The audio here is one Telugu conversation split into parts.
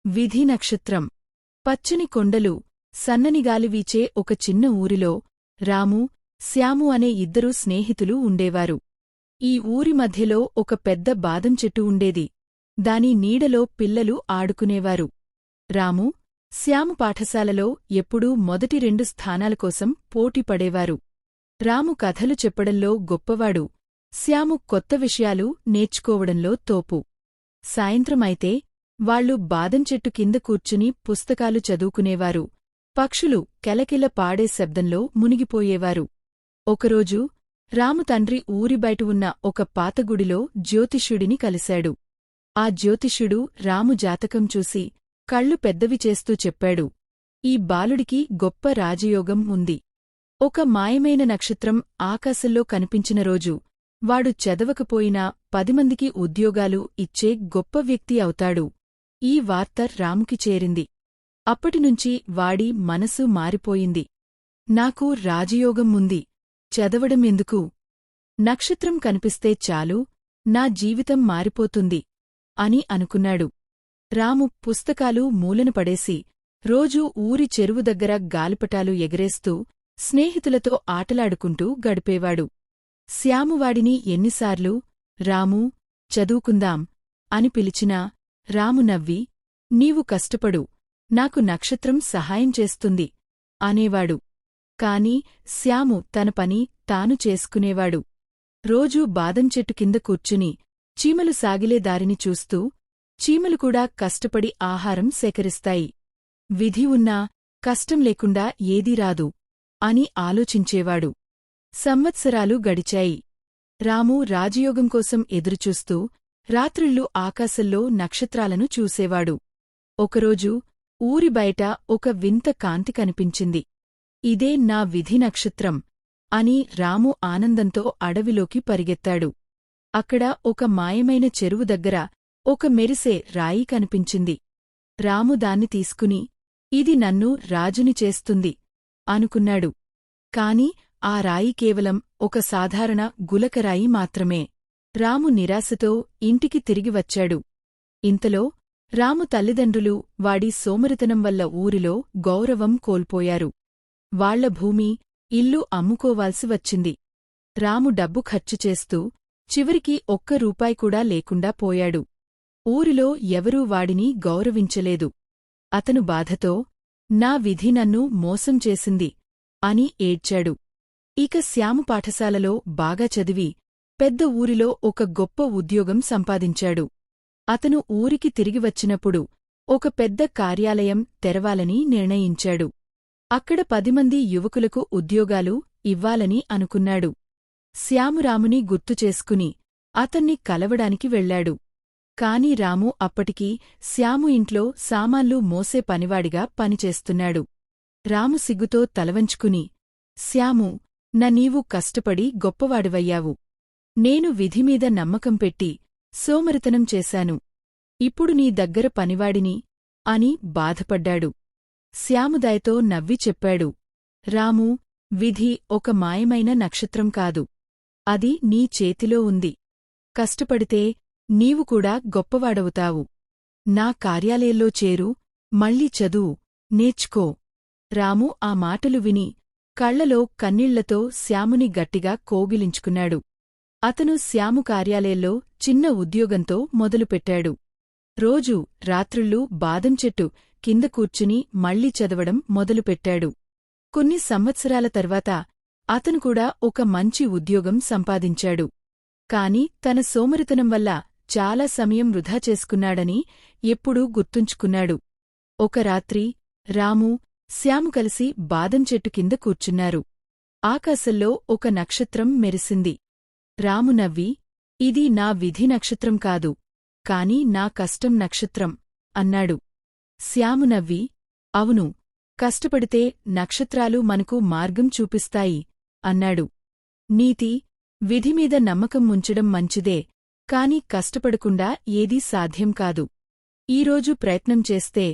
విధి నక్షత్రం. పచ్చని కొండలు, సన్నని గాలి వీచే ఒక చిన్న ఊరిలో రాము, శ్యాము అనే ఇద్దరు స్నేహితులు ఉండేవారు. ఈ ఊరి మధ్యలో ఒక పెద్ద బాదం చెట్టు ఉండేది. దాని నీడలో పిల్లలు ఆడుకునేవారు. రాము, శ్యాము పాఠశాలలో ఎప్పుడూ మొదటి 2 స్థానాల కోసం పోటీ పడేవారు. రాము కథలు చెప్పడంలో గొప్పవాడు, శ్యాము కొత్త విషయాలు నేర్చుకోవడంలో తోపు. సాయంత్రమైతే వాళ్లు బాదం చెట్టు కింద కూర్చుని పుస్తకాలు చదువుకునేవారు. పక్షులు కెలకిల పాడే శబ్దంలో మునిగిపోయేవారు. ఒకరోజు రాము తండ్రి ఊరి బయట ఉన్న ఒక పాతగుడిలో జ్యోతిష్యుడిని కలిశాడు. ఆ జ్యోతిష్యుడు రాము జాతకం చూసి కళ్ళు పెద్దవి చేస్తూ చెప్పాడు, ఈ బాలుడికి గొప్ప రాజయోగం ఉంది. ఒక మాయమైన నక్షత్రం ఆకాశంలో కనిపించిన రోజు వాడు చదవకపోయినా 10 మందికి ఉద్యోగాలు ఇచ్చే గొప్ప వ్యక్తి అవుతాడు. ఈ వార్త రాముకి చేరింది. అప్పటినుంచి వాడి మనసు మారిపోయింది. నాకు రాజయోగం ఉంది, చదవడం ఎందుకు? నక్షత్రం కనిపిస్తే చాలు, నా జీవితం మారిపోతుంది అని అనుకున్నాడు. రాము పుస్తకాలు మూలన పడేసి రోజూ ఊరి చెరువు దగ్గర గాలిపటాలు ఎగరేస్తూ స్నేహితులతో ఆటలాడుకుంటూ గడిపేవాడు. శ్యామువాడిని ఎన్నిసార్లు రామూ, చదువుకుందాం అని పిలిచినా రాము నవ్వి, నీవు కష్టపడు, నాకు నక్షత్రం సహాయం చేస్తుంది అనేవాడు. కాని శ్యాము తన పని తాను చేసుకునేవాడు. రోజూ బాదం చెట్టు కింద కూర్చుని చీమలు సాగిలే దారిని చూస్తూ, చీమలు కూడా కష్టపడి ఆహారం సేకరిస్తాయి. విధి ఉన్నా కష్టం లేకుండా ఏదీ రాదు అని ఆలోచించేవాడు. సంవత్సరాలు గడిచాయి. రాము రాజయోగం కోసం ఎదురుచూస్తూ రాత్రిళ్ళు ఆకాశంలో నక్షత్రాలను చూసేవాడు. ఒకరోజు ఊరి బయట ఒక వింత కాంతి కనిపించింది. ఇదే నా విధి నక్షత్రం అని రాము ఆనందంతో అడవిలోకి పరిగెత్తాడు. అక్కడ ఒక మాయమైన చెరువు దగ్గర ఒక మెరిసే రాయి కనిపించింది. రాము దాన్ని తీసుకుని, ఇది నన్ను రాజుని చేస్తుంది అనుకున్నాడు. కాని ఆ రాయి కేవలం ఒక సాధారణ గులకరాయి మాత్రమే. రాము నిరాశతో ఇంటికి తిరిగి వచ్చాడు. ఇంతలో రాము తల్లిదండ్రులు వాడి సోమరితనం వల్ల ఊరిలో గౌరవం కోల్పోయారు. వాళ్ల భూమి, ఇల్లు అమ్ముకోవాల్సి వచ్చింది. రాము డబ్బు ఖర్చు చేస్తూ చివరికి ఒక్క రూపాయి కూడా లేకుండా పోయాడు. ఊరిలో ఎవరూ వాడిని గౌరవించలేదు. అతను బాధతో, నా విధి నన్ను మోసం చేసింది అని ఏడ్చాడు. ఇక శ్యాము పాఠశాలలో బాగా చదివి పెద్ద ఊరిలో ఒక గొప్ప ఉద్యోగం సంపాదించాడు. అతను ఊరికి తిరిగి వచ్చినప్పుడు ఒక పెద్ద కార్యాలయం తెరవాలని నిర్ణయించాడు. అక్కడ 10 మంది యువకులకు ఉద్యోగాలు ఇవ్వాలని అనుకున్నాడు. శ్యాము రాముని గుర్తుచేసుకుని అతన్ని కలవడానికి వెళ్లాడు. కాని రాము అప్పటికి శ్యాము ఇంట్లో సామాన్లు మోసే పనివాడిగా పనిచేస్తున్నాడు. రాము సిగ్గుతో తలవంచుకుని, శ్యాము, నీవు కష్టపడి గొప్పవాడివయ్యావు. నేను విధిమీద నమ్మకం పెట్టి సోమరితనం చేశాను. ఇప్పుడు నీ దగ్గర పనివాడిని అని బాధపడ్డాడు. శ్యాము దయతో నవ్వి చెప్పాడు, రామూ, విధి ఒక మాయమైన నక్షత్రం కాదు. అది నీ చేతిలో ఉంది. కష్టపడితే నీవు కూడా గొప్పవాడవుతావు. నా కార్యాలయంలో చేరు, మళ్ళీ చదువు, నేర్చుకో. రాము ఆ మాటలు విని కళ్లలో కన్నీళ్లతో శ్యాముని గట్టిగా కోగిలించుకున్నాడు. అతను శ్యాము కార్యాలయంలో చిన్న ఉద్యోగంతో మొదలుపెట్టాడు. రోజూ రాత్రుళ్ళు బాదం చెట్టు కింద కూర్చుని మళ్లీ చదవడం మొదలుపెట్టాడు. కొన్ని సంవత్సరాల తర్వాత అతను కూడా ఒక మంచి ఉద్యోగం సంపాదించాడు. కాని తన సోమరితనం వల్ల చాలా సమయం వృధా చేసుకున్నాడని ఎప్పుడూ గుర్తుంచుకున్నాడు. ఒక రాత్రి రాము, శ్యాము కలిసి బాదం చెట్టు కింద కూర్చున్నారు. ఆకాశంలో ఒక నక్షత్రం మెరిసింది. రాము నవ్వి, ఇది నా విధి నక్షత్రం కాదు, కాని నా కష్టం నక్షత్రం అన్నాడు. శ్యాము నవ్వి, అవును, కష్టపడితే నక్షత్రాలు మనకు మార్గం చూపిస్తాయి అన్నాడు. నీతి, విధిమీద నమ్మకం ఉంచడం మంచిదే, కాని కష్టపడకుండా ఏదీ సాధ్యం కాదు. ఈరోజు ప్రయత్నం చేస్తే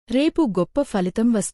రేపు గొప్ప ఫలితం వస్తుంది.